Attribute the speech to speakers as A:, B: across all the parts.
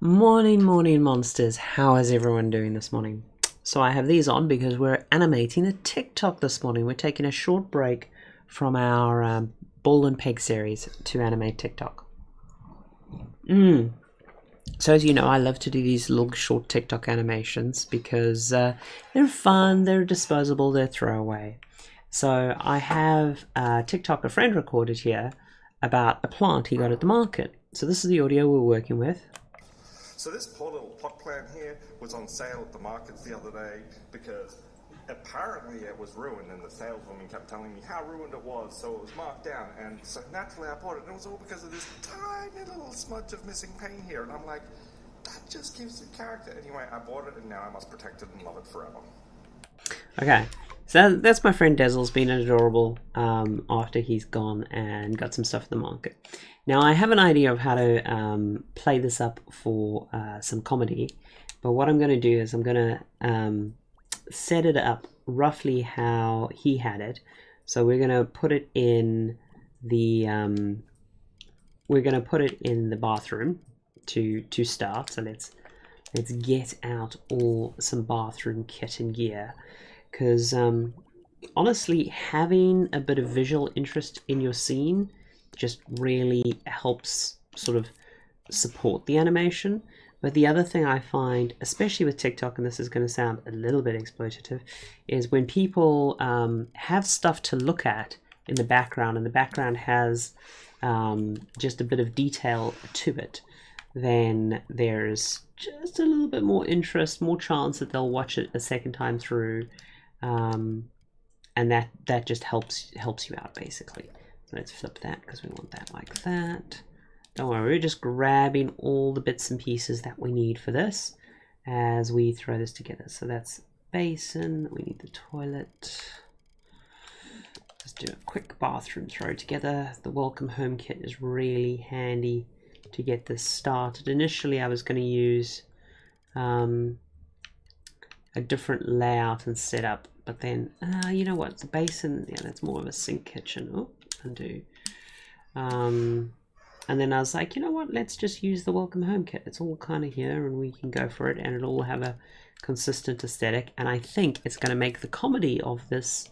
A: Morning, morning, monsters. How is everyone doing this morning? So I have these on because we're animating a TikTok this morning. We're taking a short break from our Ball and Peg series to animate TikTok. So as you know, I love to do these little short TikTok animations because they're fun, they're disposable, they're throwaway. So I have a TikTok a friend recorded here about a plant he got at the market. So this is the audio we're working with.
B: So this poor little pot plant here was on sale at the markets the other day because apparently it was ruined, and the saleswoman kept telling me how ruined it was, so it was marked down. And so naturally I bought it, and it was all because of this tiny little smudge of missing paint here. And I'm like, that just gives it character. Anyway, I bought it, and now I must protect it and love it forever.
A: Okay, so that's my friend Dazzle's been adorable after he's gone and got some stuff at the market. Now I have an idea of how to play this up for some comedy, but what I'm going to do is I'm going to set it up roughly how he had it. So we're going to put it in the bathroom to start. So let's get out all some bathroom kit and gear, because honestly, having a bit of visual interest in your scene just really helps sort of support the animation. But the other thing I find, especially with TikTok, and this is going to sound a little bit exploitative, is when people have stuff to look at in the background, and the background has just a bit of detail to it, then there's just a little bit more interest, more chance that they'll watch it a second time through, and that just helps you out basically. So let's flip that because we want that like that. Don't worry, we're just grabbing all the bits and pieces that we need for this as we throw this together. So that's basin, we need the toilet. Let's do a quick bathroom throw together. The welcome home kit is really handy to get this started. Initially I was going to use a different layout and setup, but then you know what, the basin, yeah, that's more of a sink kitchen. Oh, undo. And then I was like, you know what, let's just use the welcome home kit. It's all kind of here and we can go for it, and it'll all have a consistent aesthetic, and I think it's going to make the comedy of this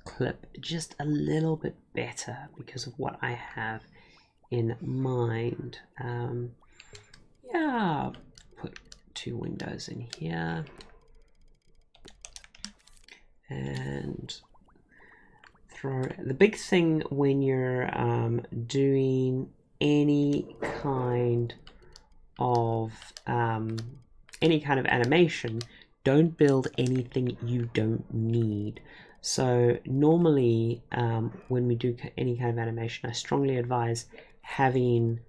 A: clip just a little bit better because of what I have in mind. Yeah, put 2 windows in here, and the big thing when you're doing any kind of animation, don't build anything you don't need. So normally when we do any kind of animation, I strongly advise having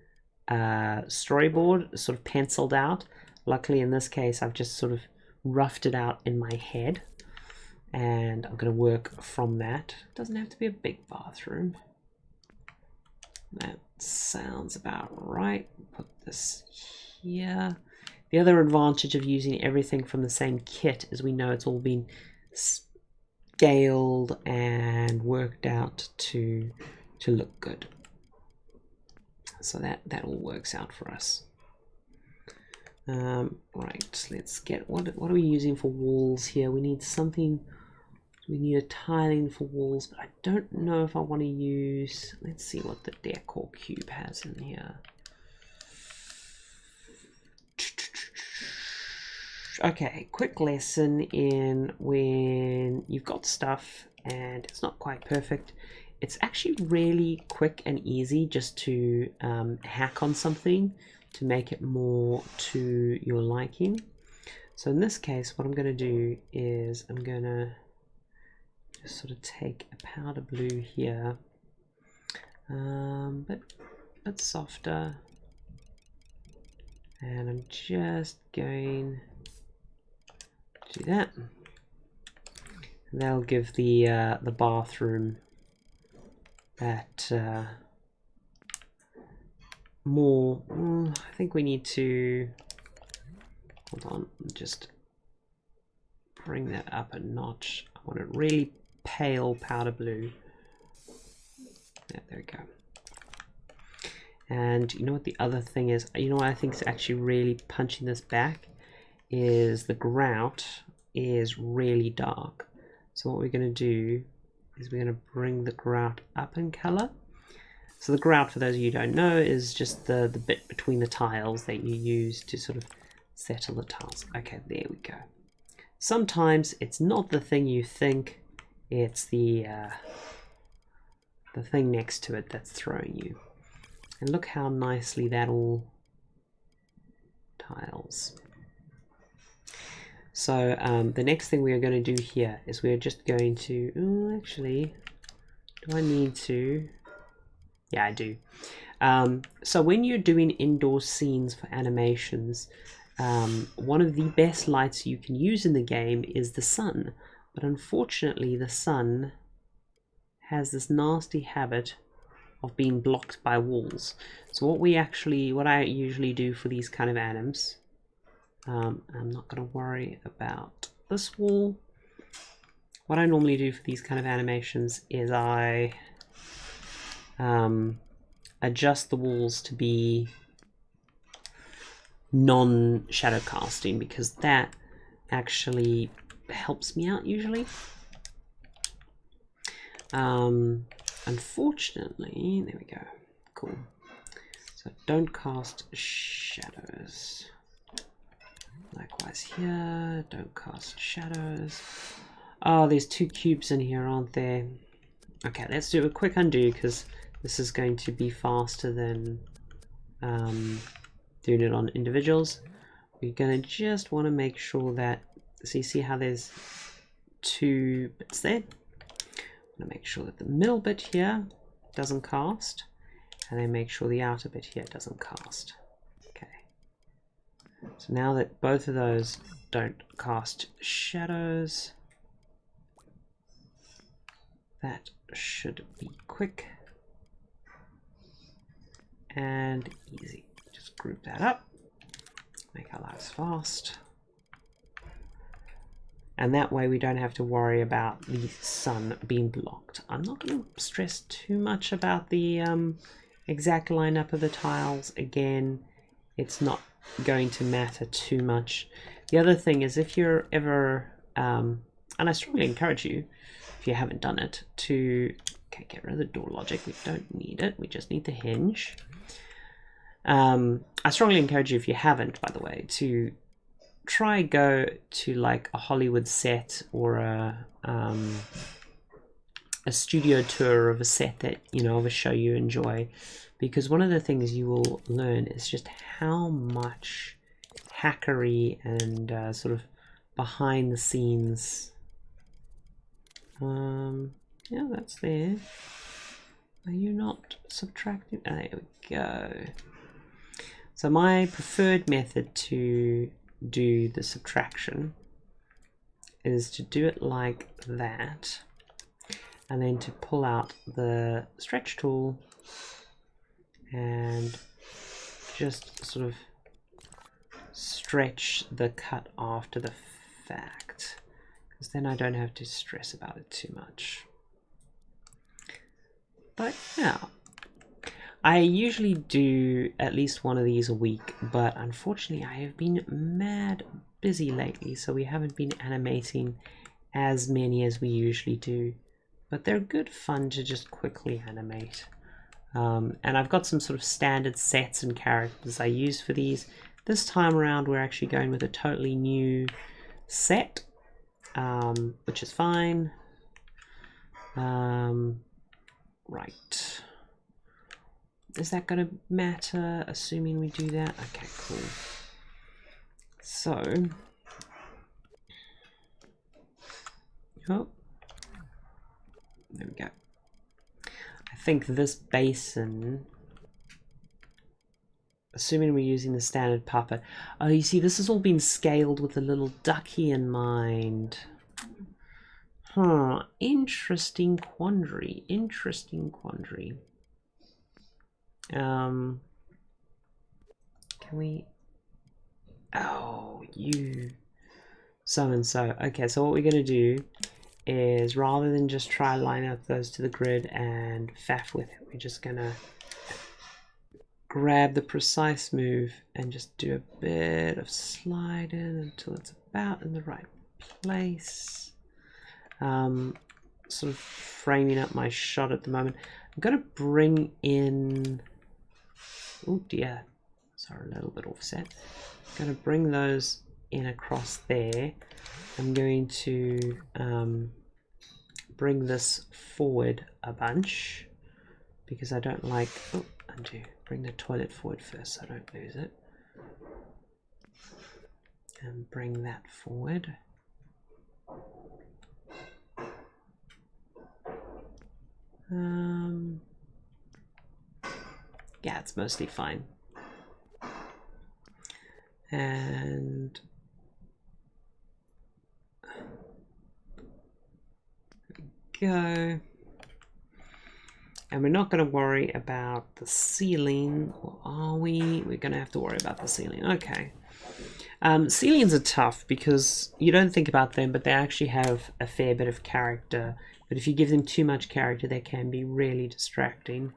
A: a storyboard sort of penciled out. Luckily in this case I've just sort of roughed it out in my head, and I'm going to work from that. It doesn't have to be a big bathroom. That sounds about right. Put this here. The other advantage of using everything from the same kit is we know it's all been scaled and worked out to look good. So that all works out for us. Right, let's get, what are we using for walls here? We need something. We need a tiling for walls, but I don't know if I want to use, let's see what the decor cube has in here. Okay, quick lesson in when you've got stuff and it's not quite perfect. It's actually really quick and easy just to hack on something to make it more to your liking. So in this case, what I'm going to do is I'm going to just sort of take a powder blue here, but softer, and I'm just going to do that. And that'll give the bathroom that more. I think we need to hold on, just bring that up a notch. I want it really pale powder blue. Yeah, there we go. And you know what the other thing is? You know what I think is actually really punching this back is the grout is really dark. So what we're going to do is we're going to bring the grout up in color. So the grout, for those of you who don't know, is just the bit between the tiles that you use to sort of settle the tiles. Okay, there we go. Sometimes it's not the thing you think, it's the thing next to it that's throwing you. And look how nicely that all tiles. So the next thing we are going to do here is we're just going to, actually, do I need to? Yeah, I do. So when you're doing indoor scenes for animations, one of the best lights you can use in the game is the sun. But unfortunately, the sun has this nasty habit of being blocked by walls. So what I usually do for these kind of anims, I'm not going to worry about this wall. What I normally do for these kind of animations is I adjust the walls to be non-shadow casting, because that actually helps me out usually. Unfortunately, there we go. Cool. So don't cast shadows. Likewise here, don't cast shadows. Oh, there's 2 cubes in here, aren't there? Okay, let's do a quick undo, because this is going to be faster than doing it on individuals. We're going to just want to make sure that, so you see how there's 2 bits there? I'm going to make sure that the middle bit here doesn't cast, and then make sure the outer bit here doesn't cast. Okay. So now that both of those don't cast shadows, that should be quick and easy. Just group that up, make our lives fast. And that way we don't have to worry about the sun being blocked. I'm not going to stress too much about the exact lineup of the tiles. Again, it's not going to matter too much. The other thing is, if you're ever, and I strongly encourage you, if you haven't done it, to get rid of the door logic. We don't need it. We just need the hinge. I strongly encourage you, if you haven't, by the way, to try go to like a Hollywood set or a studio tour of a set that, you know, of a show you enjoy, because one of the things you will learn is just how much hackery and sort of behind the scenes. Yeah, that's there. Are you not subtracting? Oh, there we go. So my preferred method to do the subtraction is to do it like that, and then to pull out the stretch tool and just sort of stretch the cut after the fact, because then I don't have to stress about it too much. But yeah, I usually do at least one of these a week, but unfortunately I have been mad busy lately, so we haven't been animating as many as we usually do. But they're good fun to just quickly animate. And I've got some sort of standard sets and characters I use for these. This time around we're actually going with a totally new set, which is fine. Right. Is that going to matter, assuming we do that? Okay, cool. So, oh, there we go. I think this basin, assuming we're using the standard puppet. Oh, you see, this has all been scaled with a little ducky in mind. Huh, interesting quandary, interesting quandary. Can we, oh, you, so and so. Okay, so what we're going to do is, rather than just try line up those to the grid and faff with it, we're just going to grab the precise move and just do a bit of slide in until it's about in the right place. Sort of framing up my shot at the moment. I'm going to bring in, oh dear, sorry, a little bit offset. I'm going to bring those in across there. I'm going to bring this forward a bunch because I don't like, oh, undo, bring the toilet forward first so I don't lose it. And bring that forward. Yeah, it's mostly fine. And go. And we're not going to worry about the ceiling, or are we? We're going to have to worry about the ceiling. Okay. Ceilings are tough because you don't think about them, but they actually have a fair bit of character. But if you give them too much character, they can be really distracting.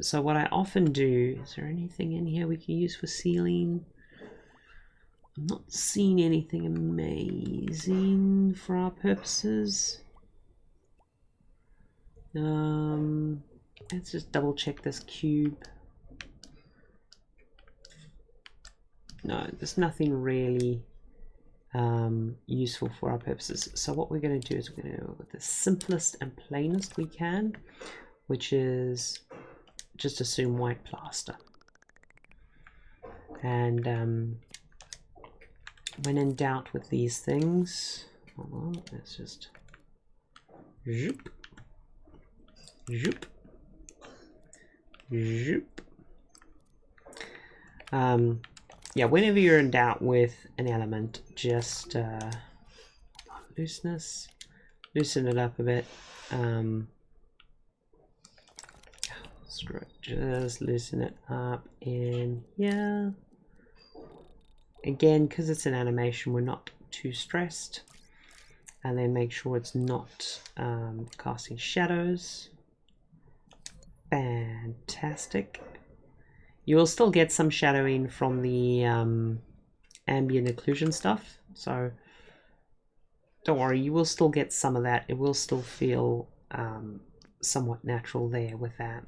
A: So what I often do, is there anything in here we can use for ceiling? I'm not seeing anything amazing for our purposes. Let's just double check this cube. No, there's nothing really useful for our purposes. So what we're going to do is we're going to go with the simplest and plainest we can, which is just assume white plaster. And when in doubt with these things, hold on, let's just zoop, zoop, zoop. Yeah, whenever you're in doubt with an element, just loosen it up a bit. Screw it, just loosen it up in here. Again, because it's an animation, we're not too stressed. And then make sure it's not casting shadows. Fantastic. You will still get some shadowing from the ambient occlusion stuff, so don't worry, you will still get some of that. It will still feel somewhat natural there with that.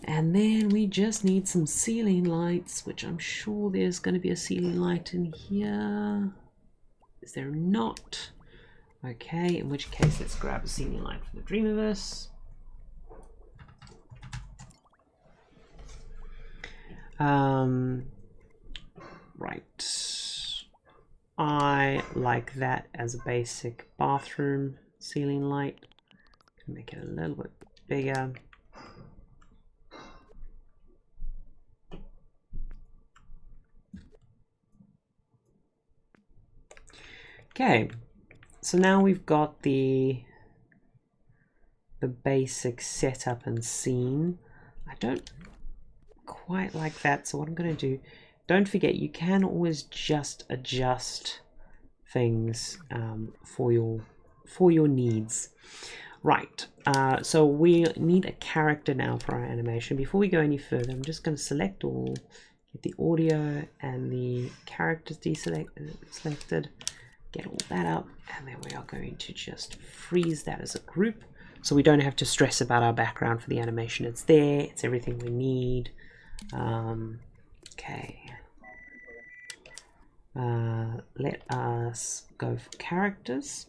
A: And then we just need some ceiling lights, which I'm sure there's going to be a ceiling light in here. Is there not? Okay, in which case let's grab a ceiling light from the Dreamiverse. Right. I like that as a basic bathroom ceiling light. Make it a little bit bigger. Okay, so now we've got the basic setup and scene. I don't quite like that, so what I'm going to do, don't forget you can always just adjust things for your needs. Right, so we need a character now for our animation. Before we go any further, I'm just going to select all, get the audio and the characters selected, get all that up, and then we are going to just freeze that as a group so we don't have to stress about our background for the animation. It's there, it's everything we need. Okay, let us go for characters,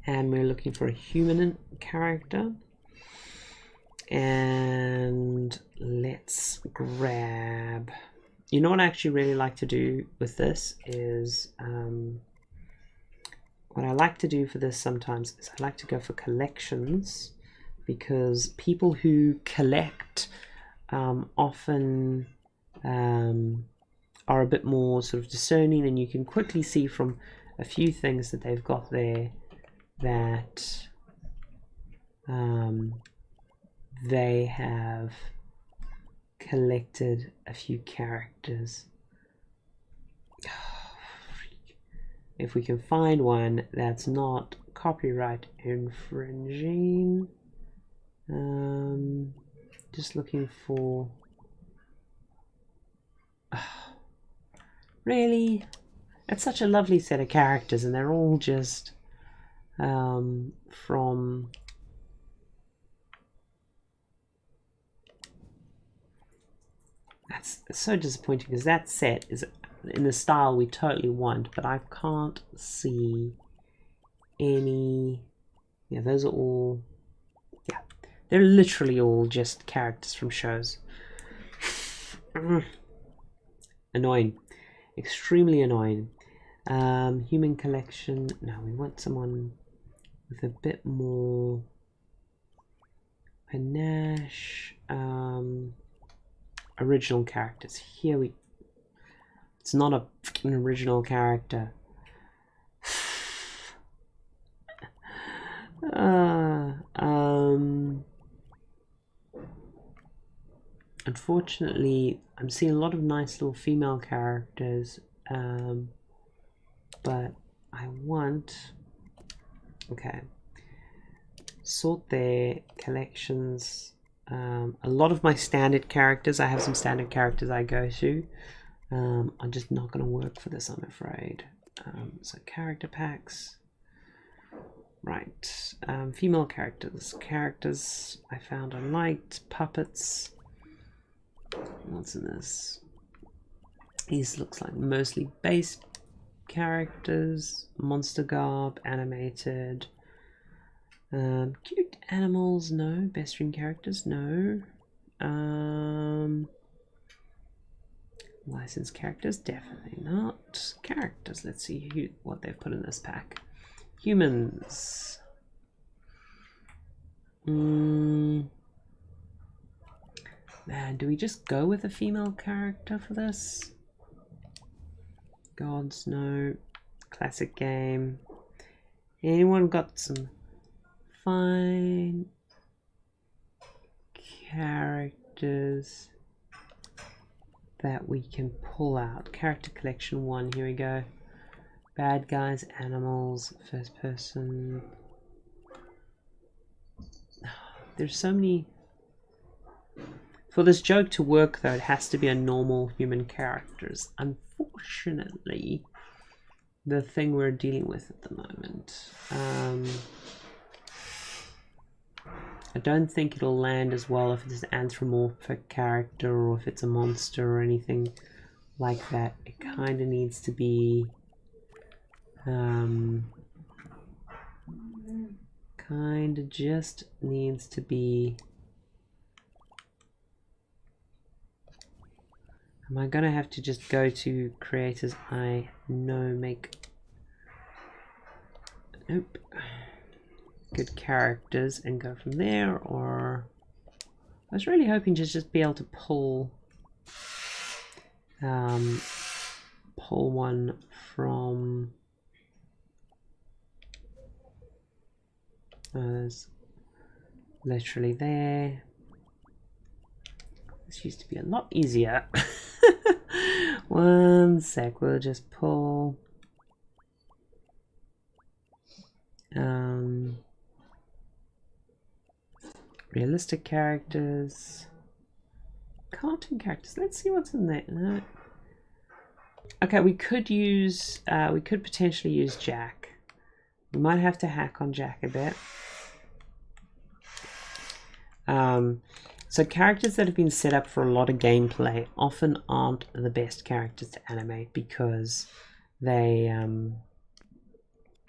A: and we're looking for a human character, and let's grab, you know what I actually really like to do with this is what I like to do for this sometimes is I like to go for collections, because people who collect often are a bit more sort of discerning, and you can quickly see from a few things that they've got there that they have collected a few characters. If we can find one that's not copyright infringing, Just looking for... Really? It's such a lovely set of characters, and they're all just from... That's so disappointing, because that set is in the style we totally want, but I can't see any... Yeah, those are all... Yeah, they're literally all just characters from shows. Annoying. Extremely annoying. Human collection. No, we want someone with a bit more panache. Original characters. Here we... It's not an original character. Unfortunately, I'm seeing a lot of nice little female characters, but I want... Okay. Sort their collections. A lot of my standard characters, I have some standard characters I go to, are just not going to work for this, I'm afraid. So character packs. Right. Female characters. Characters I found I liked. Puppets. What's in this? These looks like mostly base characters. Monster garb. Animated. Cute animals, no. Best string characters, no. Licensed characters, definitely not. Characters, let's see what they've put in this pack. Humans. Man, do we just go with a female character for this? Gods, no. Classic game. Anyone got some fine characters that we can pull out? Character collection 1, here we go. Bad guys, animals, first person. There's so many. For this joke to work though, it has to be a normal human characters. Unfortunately, the thing we're dealing with at the moment. I don't think it'll land as well if it's an anthropomorphic character or if it's a monster or anything like that. It kind of needs to be kind of just needs to be... Am I gonna have to just go to creators I know make... Nope. Good characters and go from there, or... I was really hoping to just be able to pull pull one from... It's literally there. This used to be a lot easier. One sec, we'll just pull realistic characters, cartoon characters. Let's see what's in there. No. Okay, we could use we could potentially use Jack. We might have to hack on Jack a bit. So characters that have been set up for a lot of gameplay often aren't the best characters to animate because they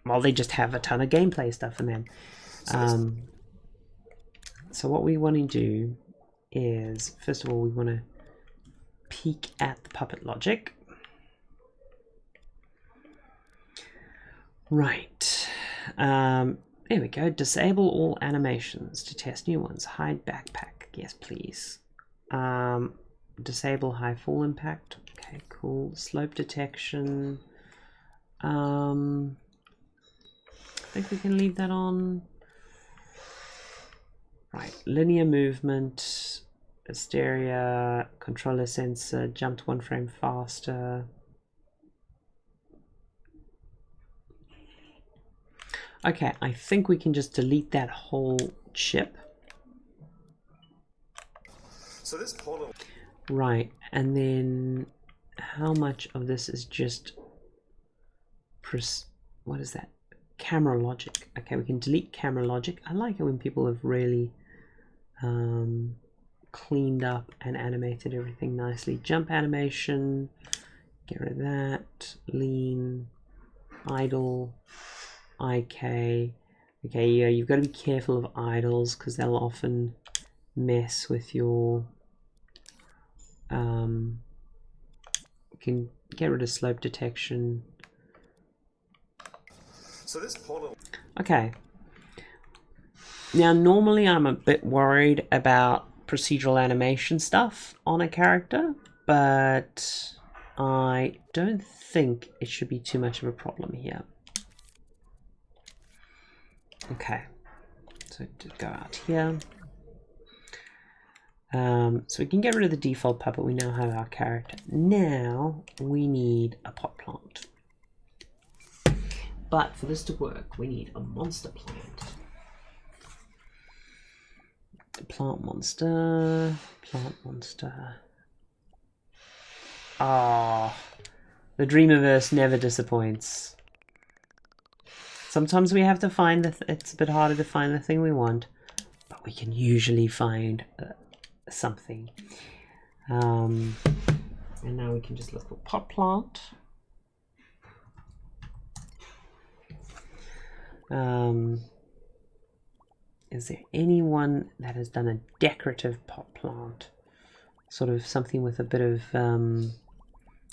A: well, they just have a ton of gameplay stuff in them. So what we want to do is, first of all, we want to peek at the puppet logic. Right. There we go. Disable all animations to test new ones. Hide backpack. Yes, please. Disable high fall impact. Okay, cool. Slope detection. I think we can leave that on. Right. Linear movement. Hysteria. Controller sensor. Jumped 1 frame faster. Okay, I think we can just delete that whole chip.
B: So this poor little...
A: Right, and then how much of this is just what is that? Camera logic. Okay, we can delete camera logic. I like it when people have really cleaned up and animated everything nicely. Jump animation, get rid of that. Lean, idle, IK. Okay, yeah, you've got to be careful of idles because they'll often mess with your you can get rid of slope detection.
B: So this poor little...
A: Okay. Now, normally I'm a bit worried about procedural animation stuff on a character, but I don't think it should be too much of a problem here. Okay, so to go out here. So we can get rid of the default puppet. We now have our character. Now we need a pot plant. But for this to work, we need a monster plant. Plant monster, plant monster. Ah, the Dreamiverse never disappoints. Sometimes we have to find it's a bit harder to find the thing we want, but we can usually find something. And now we can just look for pot plant. Is there anyone that has done a decorative pot plant? Sort of something with a bit of...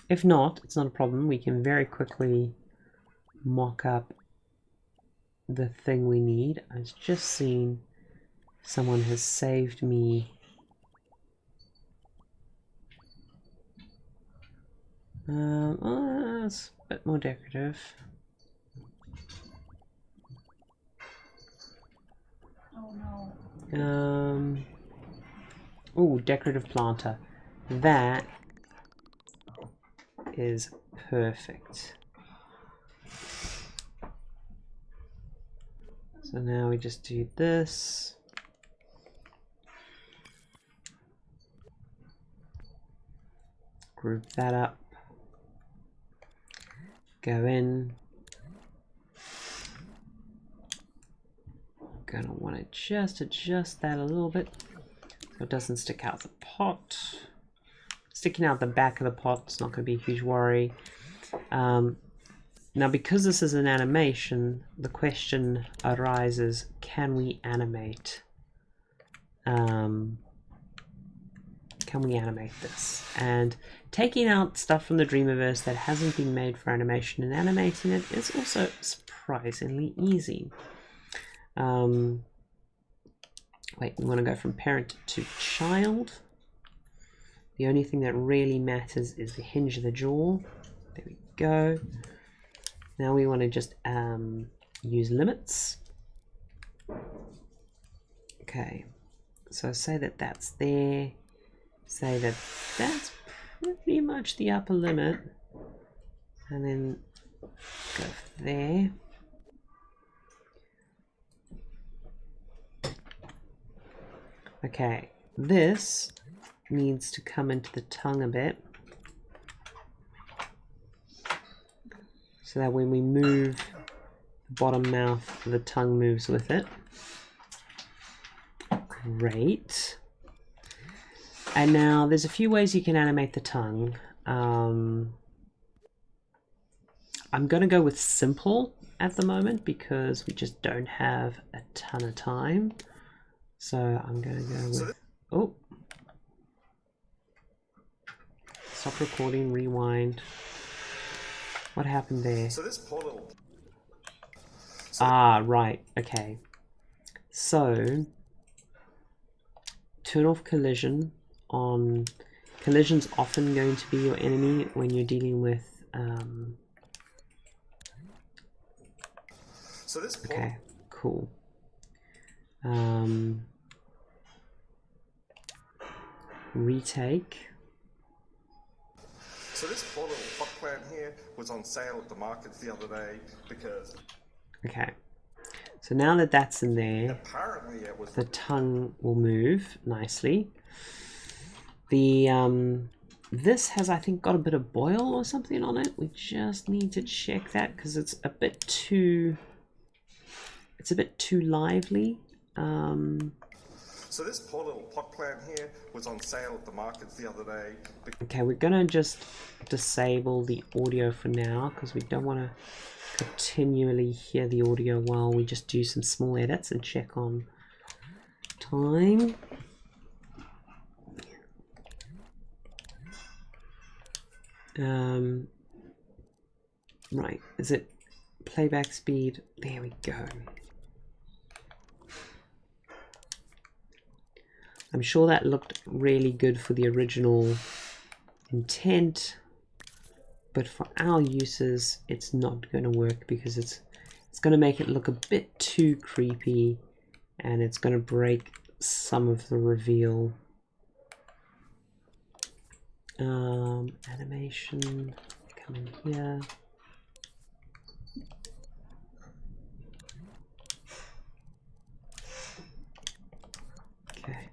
A: if not, it's not a problem. We can very quickly mock up the thing we need. I was just seeing someone has saved me... it's a bit more decorative.
C: Oh no.
A: Oh, decorative planter. That is perfect. So now we just do this. Group that up. Go in. Gonna want to just adjust that a little bit so it doesn't stick out the pot. Sticking out the back of the pot is not going to be a huge worry. Now, because this is an animation, the question arises: can we animate? Can we animate this? And taking out stuff from the Dreamiverse that hasn't been made for animation and animating it is also surprisingly easy. Wait, we want to go from parent to child. The only thing that really matters is the hinge of the jaw. There we go. Now we want to just use limits. Okay, so say that that's there. Say that that's pretty much the upper limit. And then go there. Okay, this needs to come into the tongue a bit so that when we move the bottom mouth, the tongue moves with it. Great. And now there's a few ways you can animate the tongue. I'm going to go with simple at the moment because we just don't have a ton of time. So I'm going to go with... Oh! Stop recording, rewind. What happened there?
B: So this poor little...
A: Ah, right, okay. So, turn off collision on... Collision's often going to be your enemy when you're dealing with...
B: So this poor...
A: Okay, cool. Retake.
B: So this poor little pot plant here was on sale at the markets the other day because...
A: Okay. So now that that's in there,
B: apparently it was...
A: the tongue will move nicely. The this has, I think, got a bit of boil or something on it. We just need to check that because it's a bit too lively.
B: So this poor little pot plant here was on sale at the markets the other day.
A: Okay, we're gonna just disable the audio for now because we don't want to continually hear the audio while we just do some small edits and check on time. Right, is it playback speed? There we go. I'm sure that looked really good for the original intent, but for our uses it's not going to work because it's going to make it look a bit too creepy and it's going to break some of the reveal. Animation, come in here. Okay.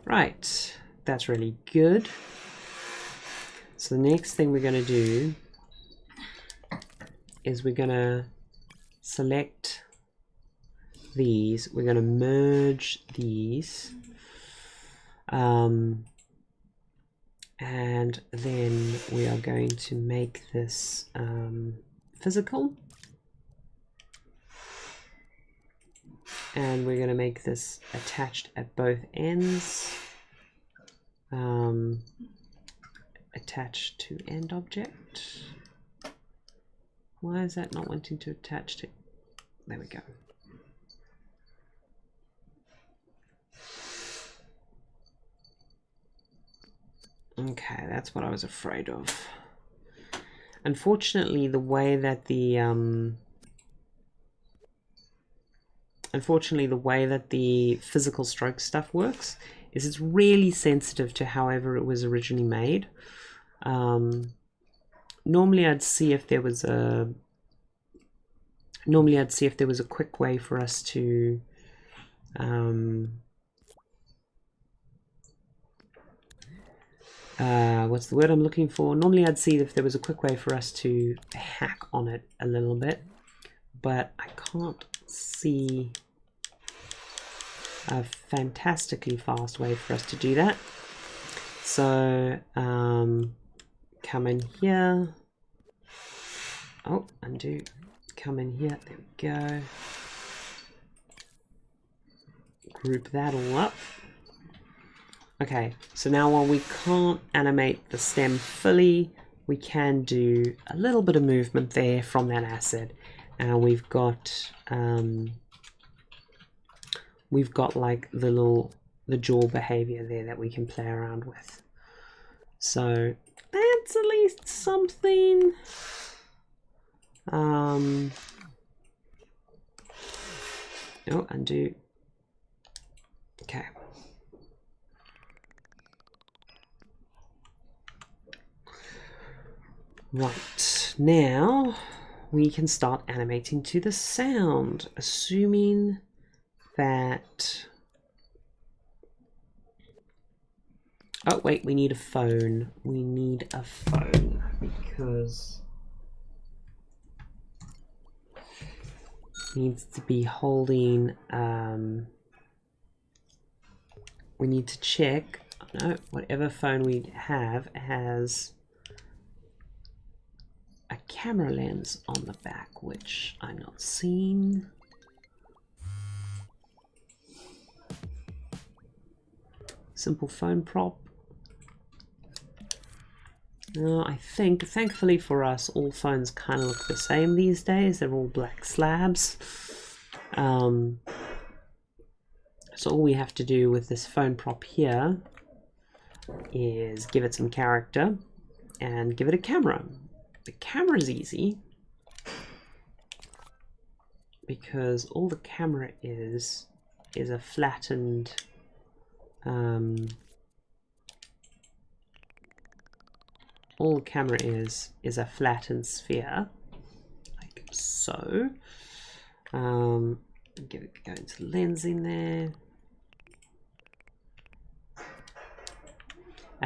A: Right, that's really good. So the next thing we're going to do is we're going to select these. We're going to merge these. And then we are going to make this physical. And we're going to make this attached at both ends. Attach to end object. Why is that not wanting to attach to? There we go. Okay, that's what I was afraid of. Unfortunately, the way that the physical stroke stuff works is it's really sensitive to however it was originally made. Normally I'd see if there was a quick way for us to what's the word I'm looking for? Normally I'd see if there was a quick way for us to hack on it a little bit, but I can't see a fantastically fast way for us to do that. So come in here. Oh, undo. Come in here. There we go. Group that all up. Okay, so now while we can't animate the stem fully, we can do a little bit of movement there from that asset. And we've got like the jaw behavior there that we can play around with. So that's at least something. Oh, undo. Okay. Right, now we can start animating to the sound, assuming that... Oh, wait, we need a phone. We need a phone because it needs to be holding... we need to check... No, whatever phone we have has a camera lens on the back, which I'm not seeing. Simple phone prop. No, I think, thankfully for us, all phones kind of look the same these days. They're all black slabs. So all we have to do with this phone prop here is give it some character and give it a camera. The camera's easy because all the camera is a flattened all the camera is a flattened sphere, like so. Go into the lens in there.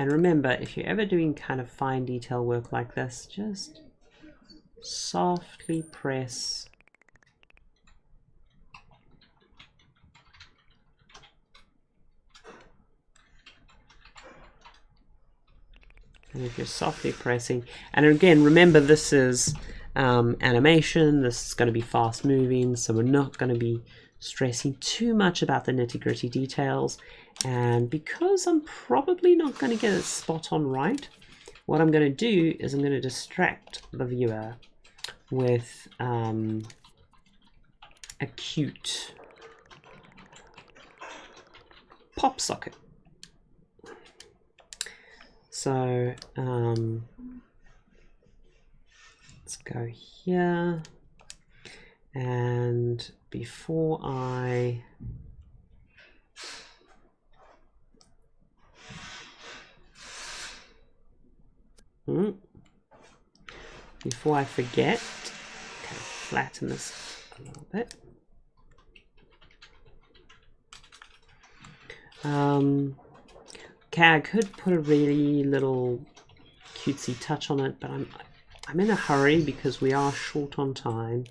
A: And remember, if you're ever doing kind of fine detail work like this, just softly press. And if you're softly pressing, and again, remember this is animation, this is going to be fast moving, so we're not going to be stressing too much about the nitty-gritty details. And because I'm probably not going to get it spot on right, what I'm going to do is I'm going to distract the viewer with a cute pop socket. So let's go here, and before I forget, okay, flatten this a little bit. Okay, I could put a really little cutesy touch on it, but I'm in a hurry because we are short on time.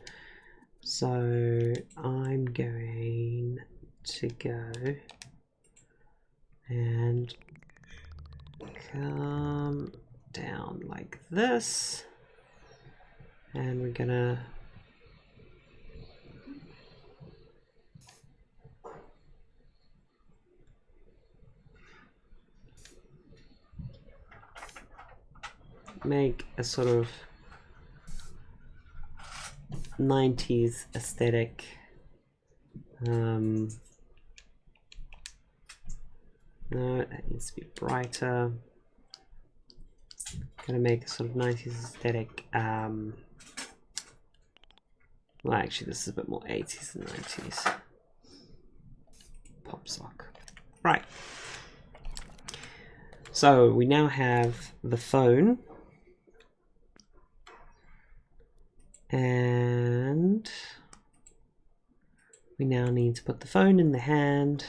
A: So I'm going to go and come down like this, and we're gonna make a sort of 90s aesthetic. No, that needs to be brighter. Gonna make a sort of 90s aesthetic. Well, actually, this is a bit more 80s than 90s. Pop sock. Right. So we now have the phone. And we now need to put the phone in the hand.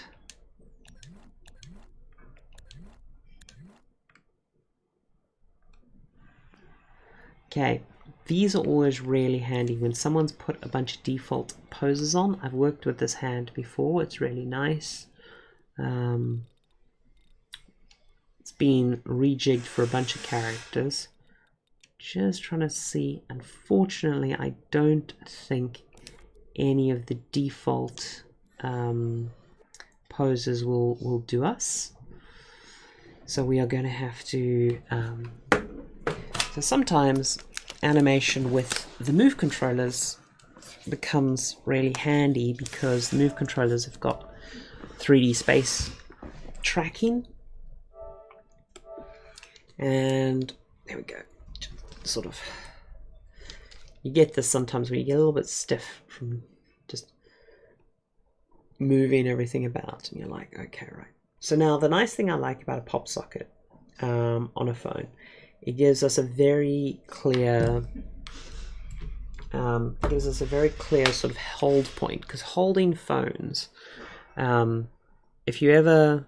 A: Okay, these are always really handy when someone's put a bunch of default poses on. I've worked with this hand before, it's really nice. It's been rejigged for a bunch of characters. Just trying to see, unfortunately I don't think any of the default poses will do us. So we are going to have to so sometimes animation with the move controllers becomes really handy because the move controllers have got 3D space tracking. And there we go. Sort of, you get this sometimes when you get a little bit stiff from just moving everything about, and you're like, okay, right. So now the nice thing I like about a pop socket on a phone, it gives us a very clear sort of hold point, because holding phones, if you're ever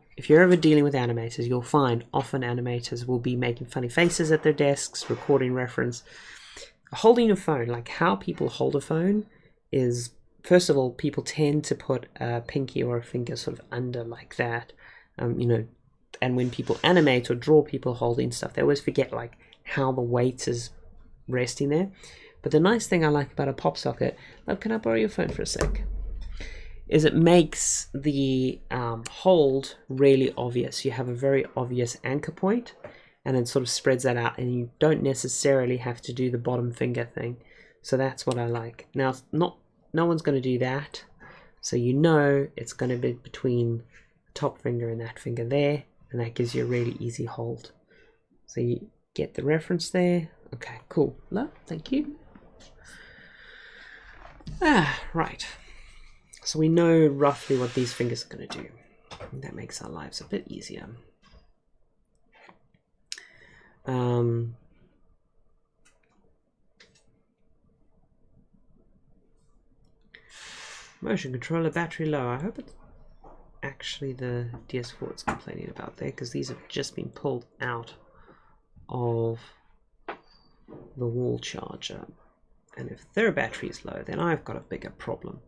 A: dealing with animators, you'll find often animators will be making funny faces at their desks, recording reference. Holding a phone, like how people hold a phone, is, first of all, people tend to put a pinky or a finger sort of under like that, you know, and when people animate or draw people holding stuff, they always forget like how the weight is resting there. But the nice thing I like about a pop socket, oh, can I borrow your phone for a sec? Is it makes the hold really obvious. You have a very obvious anchor point, and it sort of spreads that out, and you don't necessarily have to do the bottom finger thing. So that's what I like. Now, no one's going to do that, so you know it's going to be between the top finger and that finger there, and that gives you a really easy hold. So you get the reference there. Okay, cool. No, thank you. Right. So we know roughly what these fingers are going to do. And that makes our lives a bit easier. Motion controller battery low. I hope it's actually the DS4 it's complaining about there, because these have just been pulled out of the wall charger. And if their battery is low, then I've got a bigger problem.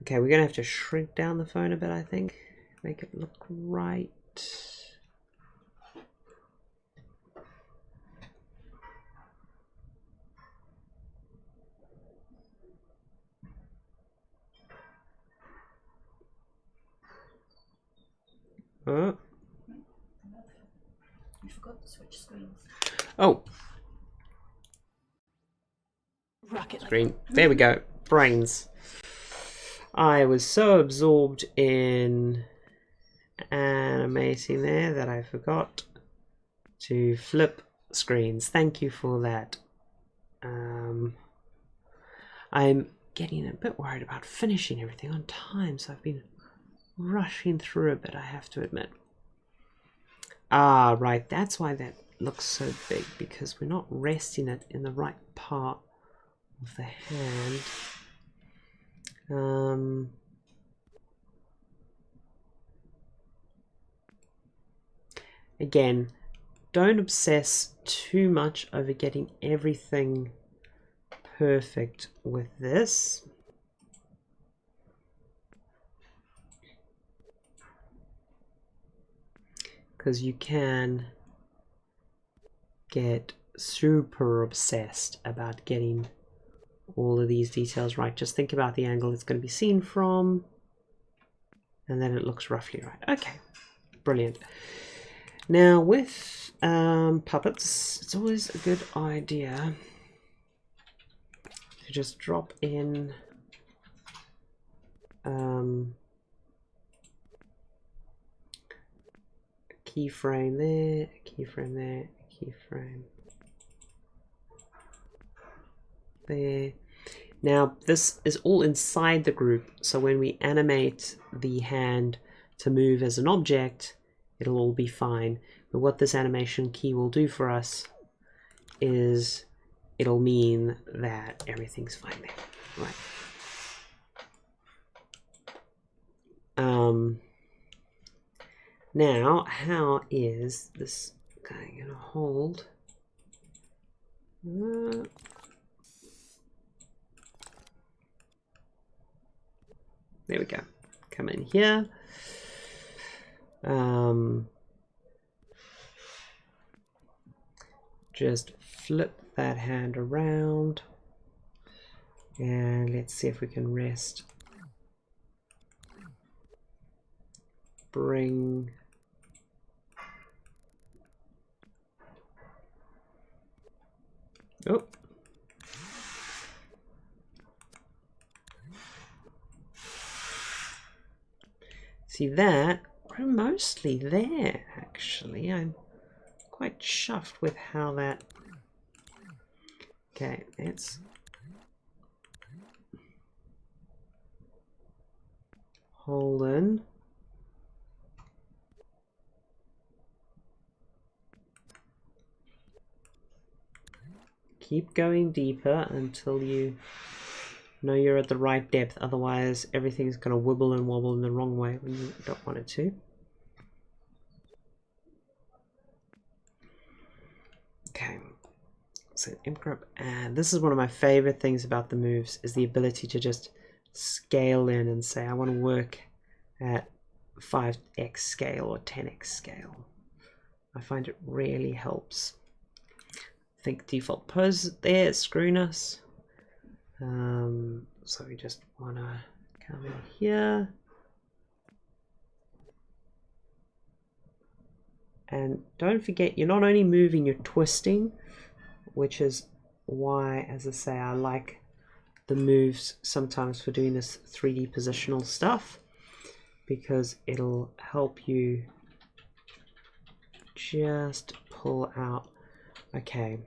A: Okay, we're going to have to shrink down the phone a bit, I think. Make it look right. Oh.
C: You forgot to switch screens.
A: Oh.
C: Rocket
A: Screen. There we go. Brains. I was so absorbed in animating there that I forgot to flip screens. Thank you for that. I'm getting a bit worried about finishing everything on time, so I've been rushing through a bit, I have to admit. Ah, right, that's why that looks so big, because we're not resting it in the right part of the hand. Again, don't obsess too much over getting everything perfect with this. Because you can get super obsessed about getting all of these details right. Just think about the angle it's going to be seen from, and then it looks roughly right. Okay, brilliant. Now with puppets, it's always a good idea to just drop in keyframe there, keyframe there, keyframe there. Now this is all inside the group, so when we animate the hand to move as an object, it'll all be fine. But what this animation key will do for us is it'll mean that everything's fine there. Right. Now, how is this guy gonna hold? There we go. Come in here. Just flip that hand around, and let's see if we can rest. Bring oh. See that? We're mostly there, actually. I'm quite chuffed with how that... Okay, let's... hold in. Keep going deeper until you know you're at the right depth, otherwise everything's going to wibble and wobble in the wrong way when you don't want it to. Okay, so imp grip, and this is one of my favorite things about the moves, is the ability to just scale in and say I want to work at 5x scale or 10x scale. I find it really helps. I think default pose there is screwing us. So we just want to come in here. And don't forget, you're not only moving, you're twisting, which is why, as I say, I like the moves sometimes for doing this 3D positional stuff, because it'll help you just pull out. Okay.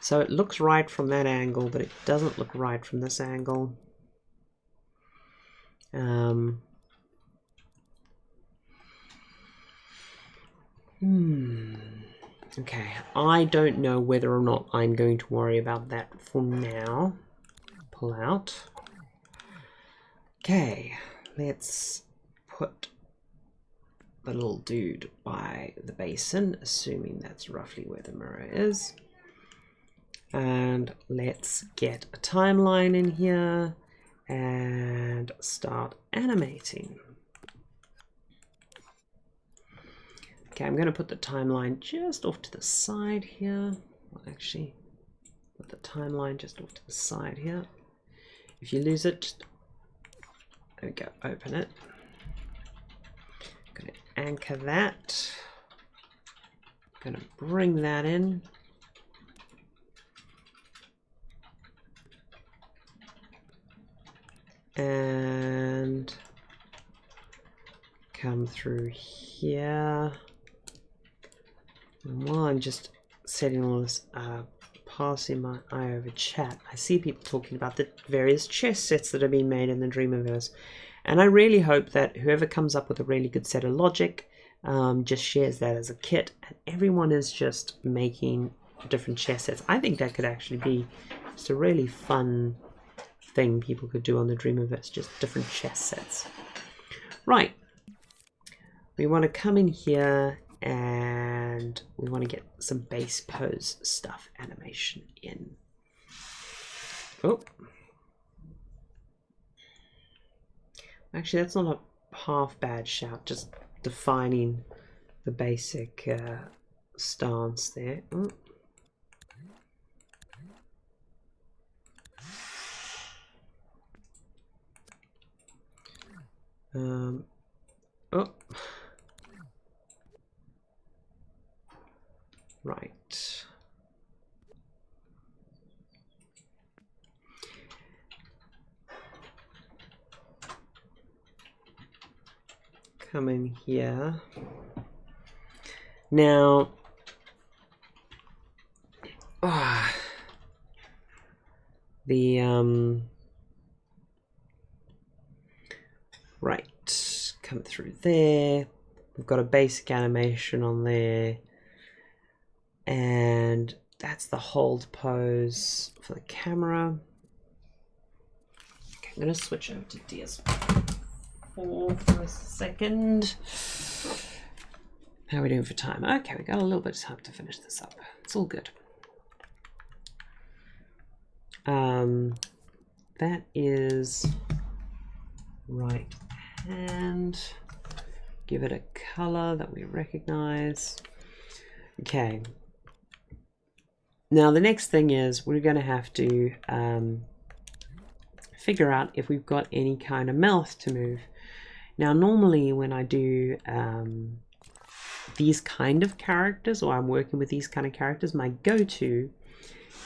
A: So it looks right from that angle, but it doesn't look right from this angle. Okay, I don't know whether or not I'm going to worry about that for now. Pull out. Okay, let's put the little dude by the basin, assuming that's roughly where the mirror is. And let's get a timeline in here and start animating. Okay, I'm going to put the timeline just off to the side here. Well, actually, put the timeline just off to the side here. If you lose it, just, there we go, open it. I'm going to anchor that. I'm going to bring that in. And come through here. And while I'm just setting all this passing my eye over chat, I see people talking about the various chess sets that have been made in the Dreamiverse. And I really hope that whoever comes up with a really good set of logic just shares that as a kit, and everyone is just making different chess sets. I think that could actually be just a really fun thing people could do on the Dreamiverse, just different chess sets. Right, we want to come in here and we want to get some base pose stuff animation in. Oh, actually that's not a half bad shout, just defining the basic stance there. Oh. Oh, right. Come in here. Now, right, come through there. We've got a basic animation on there, and that's the hold pose for the camera. Okay, I'm going to switch over to DS4 for a second. How are we doing for time? Okay, we got a little bit of time to finish this up. It's all good. That is right hand. Give it a color that we recognize. Okay. Now the next thing is we're going to have to figure out if we've got any kind of mouth to move. Now normally when I do these kind of characters, or I'm working with these kind of characters, my go-to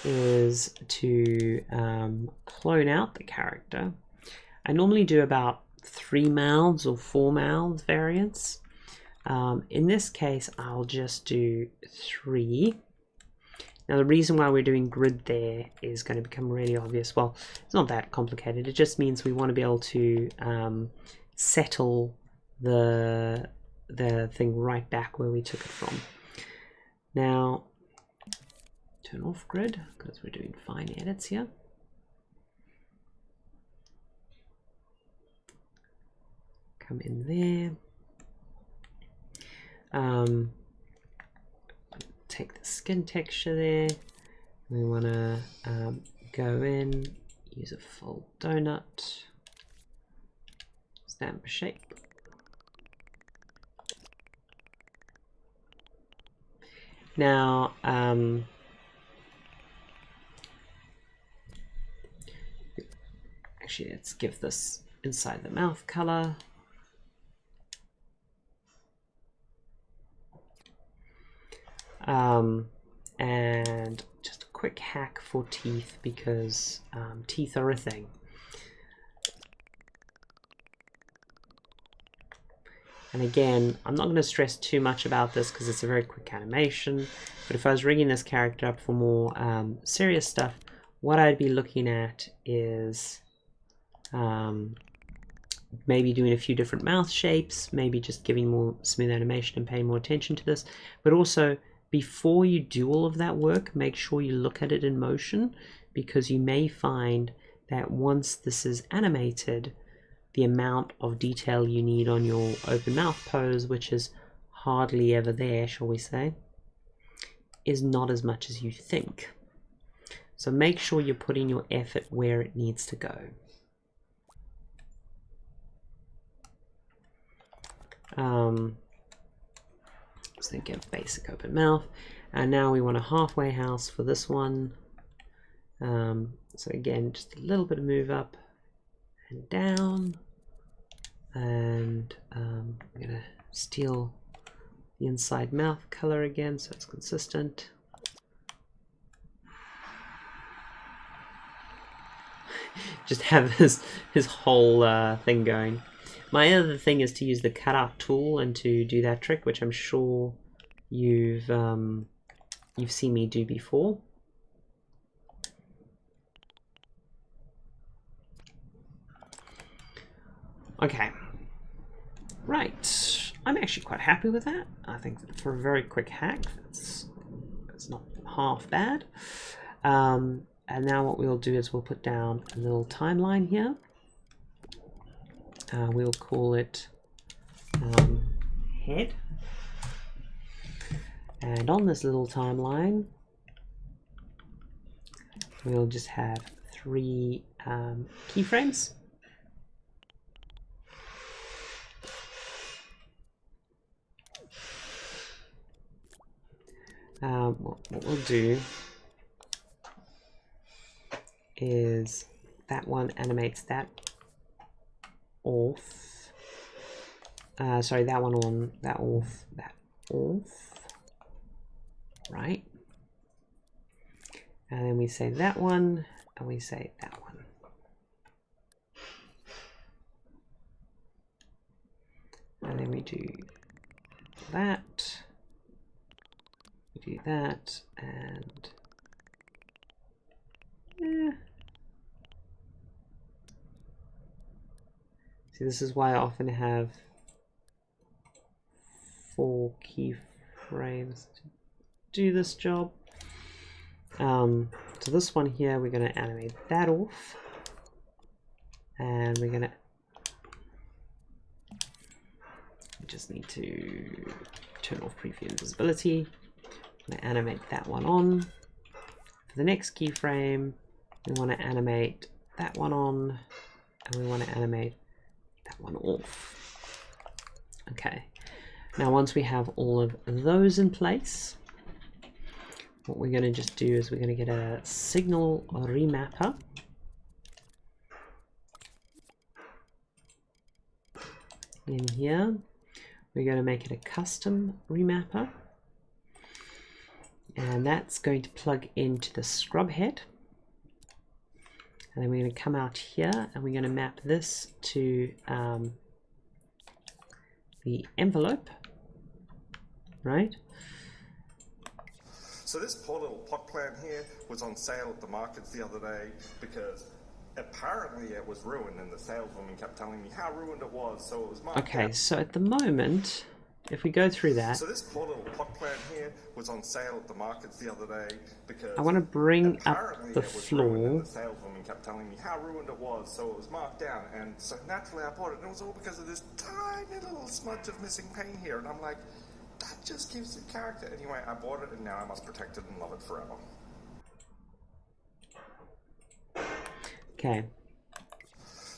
A: is to clone out the character. I normally do about 3 mouths or 4 mouths variants. In this case, I'll just do 3. Now the reason why we're doing grid there is going to become really obvious. Well, it's not that complicated. It just means we want to be able to settle the thing right back where we took it from. Now, turn off grid because we're doing fine edits here. Come in there. Take the skin texture there. We want to go in, use a full donut, stamp shape. Now, actually, let's give this inside the mouth color. And just a quick hack for teeth, because teeth are a thing. And again, I'm not going to stress too much about this because it's a very quick animation, but if I was rigging this character up for more serious stuff, what I'd be looking at is maybe doing a few different mouth shapes, maybe just giving more smooth animation and paying more attention to this, but also before you do all of that work, make sure you look at it in motion, because you may find that once this is animated, the amount of detail you need on your open mouth pose, which is hardly ever there, shall we say, is not as much as you think. So make sure you're putting your effort where it needs to go. Let's think of basic open mouth. And now we want a halfway house for this one. So again, just a little bit of move up and down. And I'm going to steal the inside mouth color again so it's consistent. Just have his whole thing going. My other thing is to use the cutout tool and to do that trick, which I'm sure you've seen me do before. Okay, right. I'm actually quite happy with that. I think that for a very quick hack, it's not half bad. And now what we'll do is we'll put down a little timeline here. We'll call it head. And on this little timeline, we'll just have 3 keyframes. What we'll do is that one animates that off. Sorry, that one on, that off, that off. Right. And then we say that one, and we say that one. And then we do that. We do that, and see, this is why I often have 4 keyframes to do this job. So this one here, we're going to animate that off, and we're going to just need to turn off preview invisibility. I'm going to animate that one on. For the next keyframe, we want to animate that one on, and we want to animate that one off. Okay, now once we have all of those in place, what we're going to just do is we're going to get a signal remapper. In here, we're going to make it a custom remapper. And that's going to plug into the scrub head. And then we're going to come out here and we're going to map this to the envelope, right?
B: So this poor little pot plant here was on sale at the markets the other day because apparently it was ruined and the saleswoman kept telling me how ruined it was, so it was marked
A: Okay,
B: down.
A: so at the moment, if we go through that,
B: So this poor little pot plant here was on sale at the markets the other day because
A: I want to bring up
B: apparently
A: the
B: it was ruined
A: floor.
B: and the saleswoman kept telling me how ruined it was, so it was marked down. And so naturally I bought it, and it was all because of this tiny little smudge of missing paint here. And I'm like, that just gives it character. Anyway, I bought it, and now I must protect it and love it forever.
A: Okay,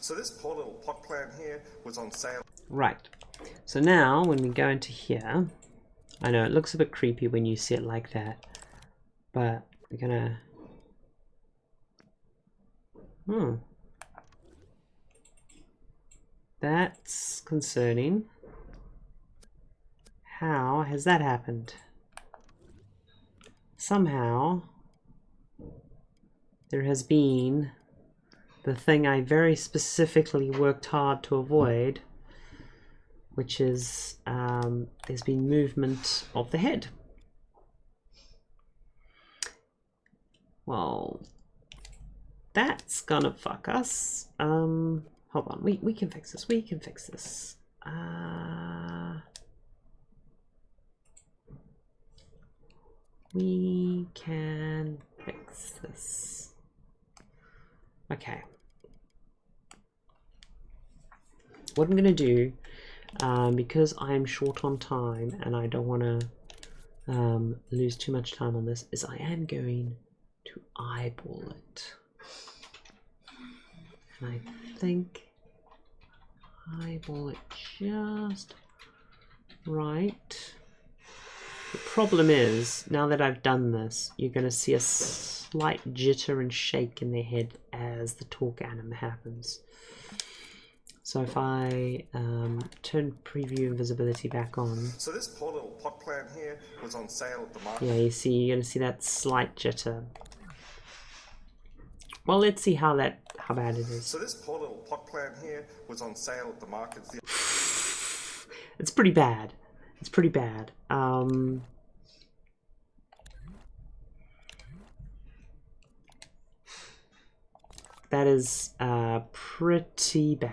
B: So this poor little pot plant here was on sale.
A: right. So now when we go into here, I know it looks a bit creepy when you see it like that, but we're gonna that's concerning. How has that happened? Somehow there has been the thing I very specifically worked hard to avoid, which is there's been movement of the head. Well, that's gonna fuck us. Hold on, we can fix this. We can fix this. We can fix this. Okay. what I'm going to do, because I'm short on time and I don't want to lose too much time on this, is I am going to eyeball it. And I think eyeball it just right. The problem is, now that I've done this, you're going to see a slight jitter and shake in their head as the talk anim happens. So if I turn preview and visibility back on.
B: So this poor little pot plant here was on sale at the market.
A: Yeah, you're going to see that slight jitter. Well, let's see how bad it is.
B: So this poor little pot plant here was on sale at the market.
A: It's pretty bad. It's pretty bad. That is pretty bad.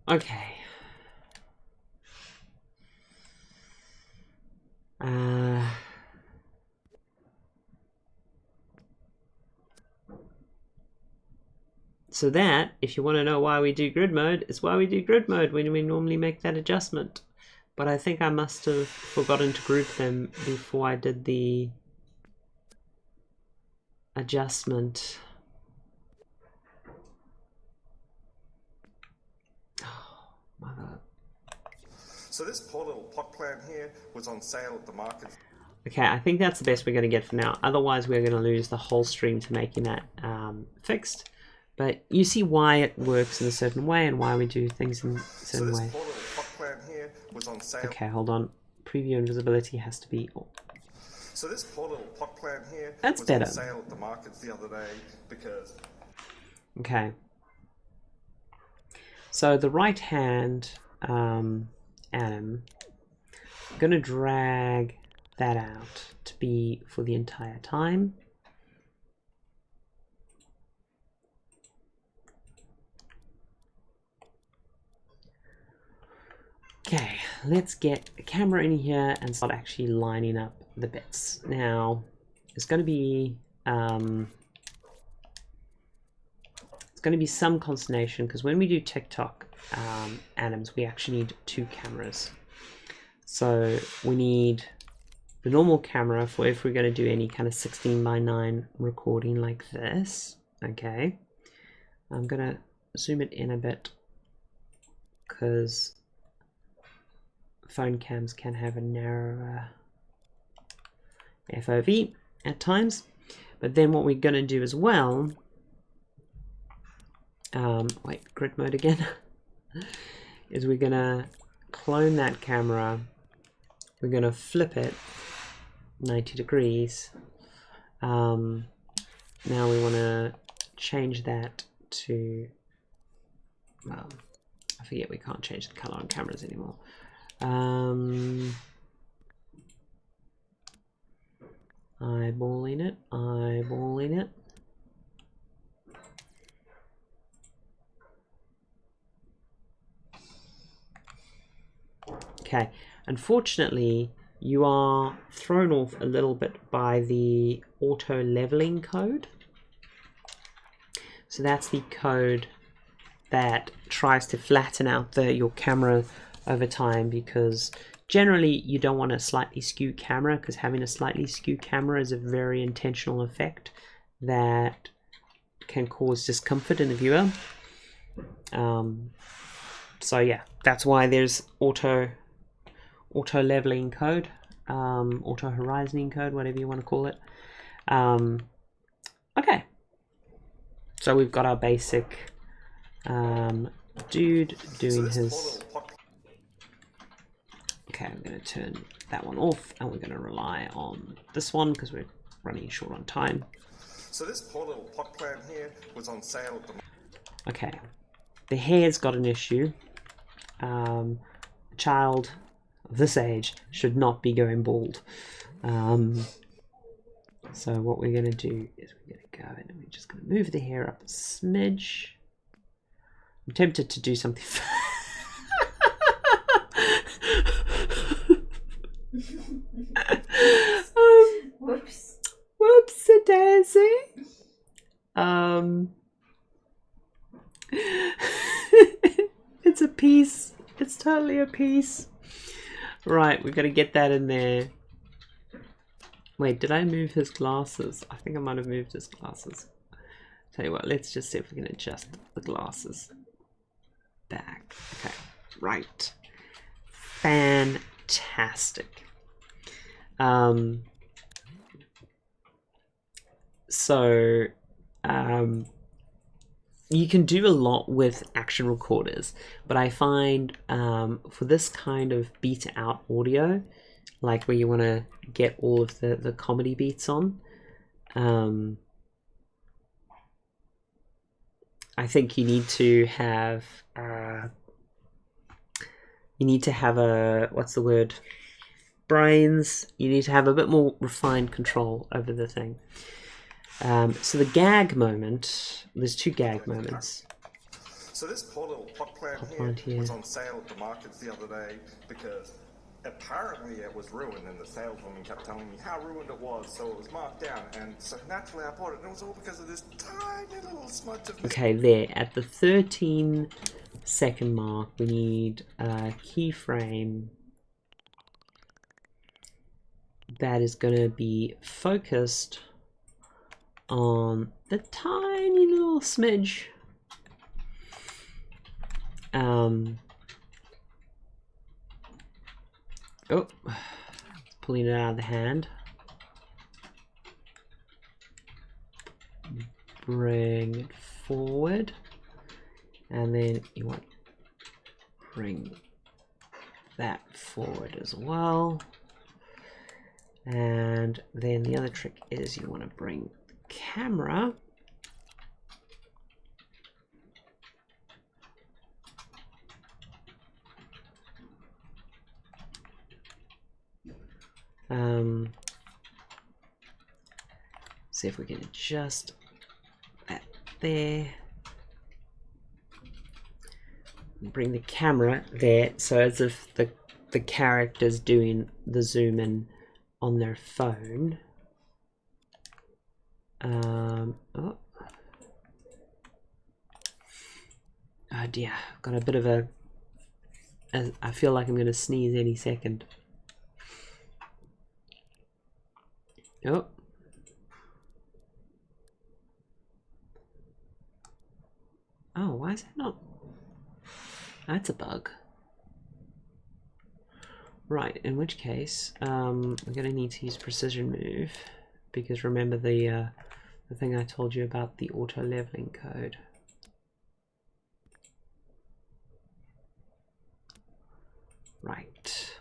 A: Okay. So that, if you want to know why we do grid mode, is why we do grid mode when we normally make that adjustment. But I think I must have forgotten to group them before I did the adjustment. Oh, mother.
B: So this poor little pot plant here was on sale at the market.
A: Okay, I think that's the best we're going to get for now. Otherwise, we're going to lose the whole stream to making that fixed. But you see why it works in a certain way and why we do things in a certain way.
B: Poor little pot plant here was on sale.
A: Okay, hold on. Preview and visibility has to be.
B: So this poor little pot plant here
A: That's
B: was
A: better.
B: on sale at the markets the other day because.
A: Okay. So the right hand anim, I'm going to drag that out to be for the entire time. Okay, let's get a camera in here and start actually lining up the bits. Now, it's going to be some consternation because when we do TikTok anims, we actually need two cameras. So we need the normal camera for if we're going to do any kind of 16:9 recording like this. Okay, I'm going to zoom it in a bit because phone cams can have a narrower FOV at times. But then what we're going to do as well, wait, grid mode again, is we're going to clone that camera, we're going to flip it 90 degrees. Now we want to change that to, well, I forget we can't change the color on cameras anymore. Eyeballing it. Okay, unfortunately, you are thrown off a little bit by the auto leveling code. So that's the code that tries to flatten out your camera over time, because generally you don't want a slightly skewed camera, because having a slightly skewed camera is a very intentional effect that can cause discomfort in the viewer. So yeah, that's why there's auto leveling code, auto horizoning code, whatever you want to call it. Okay, so we've got our basic dude doing his. Okay, I'm going to turn that one off and we're going to rely on this one because we're running short on time.
B: So this poor little pot plant here was on sale at the market.
A: Okay, the hair's got an issue. A child of this age should not be going bald. So what we're going to do is we're going to go and we're just going to move the hair up a smidge. I'm tempted to do something.
C: Whoops.
A: Whoops a see? It's a piece. It's totally a piece. Right, we've got to get that in there. Wait, did I move his glasses? I think I might have moved his glasses. Tell you what, let's just see if we can adjust the glasses back. Okay, right. Fantastic. You can do a lot with action recorders, but I find for this kind of beat out audio, like where you want to get all of the comedy beats on, I think you need to have a, what's the word? Brains. You need to have a bit more refined control over the thing. So the gag moment, there's two gag moments.
B: So this poor little pot plant here was on sale at the markets the other day because apparently it was ruined, and the saleswoman kept telling me how ruined it was, so it was marked down, and so naturally I bought it, and it was all because of this tiny little smudge of...
A: Okay, there, at the 13-second mark, we need a keyframe that is going to be focused on the tiny little smidge. Oh, pulling it out of the hand. Bring it forward, and then you want to bring that forward as well. And then the other trick is you want to bring the camera see if we can adjust that there. Bring the camera there, so as if the character's doing the zoom in on their phone. Oh dear, I've got a bit of a... I feel like I'm going to sneeze any second. Oh. Oh, why is that not... That's a bug. Right, in which case, we're going to need to use precision move, because remember the thing I told you about the auto leveling code. Right.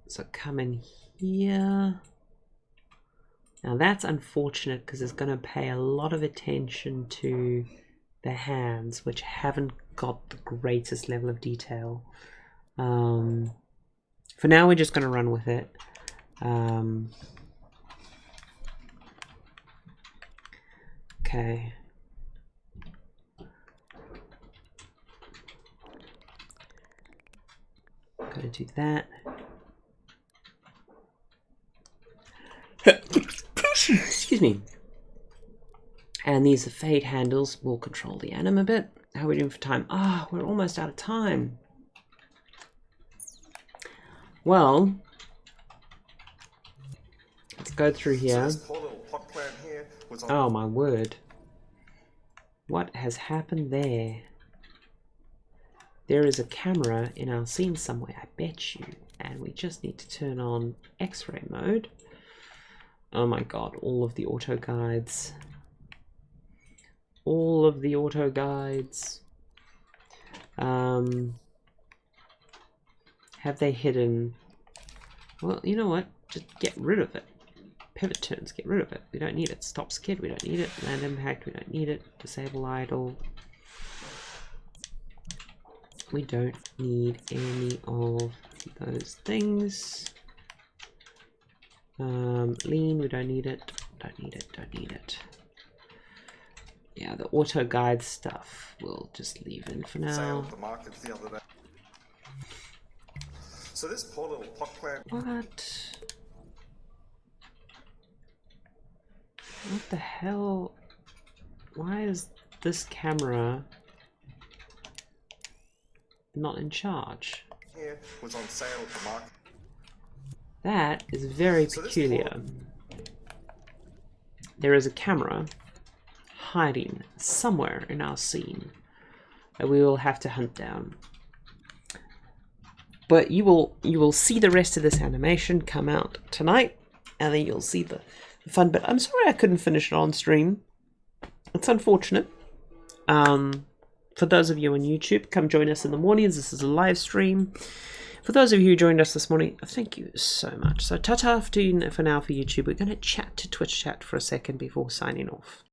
A: So come in here. Now that's unfortunate because it's going to pay a lot of attention to the hands, which haven't got the greatest level of detail. For now, we're just going to run with it. Okay. Gotta do that. Excuse me. And these fade handles will control the anim a bit. How are we doing for time? Ah, we're almost out of time. Well, let's go through here. Oh my word. What has happened there? There is a camera in our scene somewhere, I bet you. And we just need to turn on X-ray mode. Oh my god, all of the auto guides. All of the auto guides. Have they hidden? Well, you know what? Just get rid of it. Pivot turns, get rid of it. We don't need it. Stop skid, we don't need it. Land impact, we don't need it. Disable idle. We don't need any of those things. Lean, we don't need it. Don't need it, don't need it. Yeah, the auto guide stuff we'll just leave in for now.
B: So this poor little pot plant.
A: What? What the hell? Why is this camera not in charge?
B: Here was on sale at the market.
A: That is very peculiar. There is a camera hiding somewhere in our scene that we will have to hunt down. But you will see the rest of this animation come out tonight, and then you'll see the fun bit. I'm sorry I couldn't finish it on stream. It's unfortunate. For those of you on YouTube, come join us in the mornings. This is a live stream. For those of you who joined us this morning, thank you so much. So ta-ta for now for YouTube. We're going to chat to Twitch chat for a second before signing off.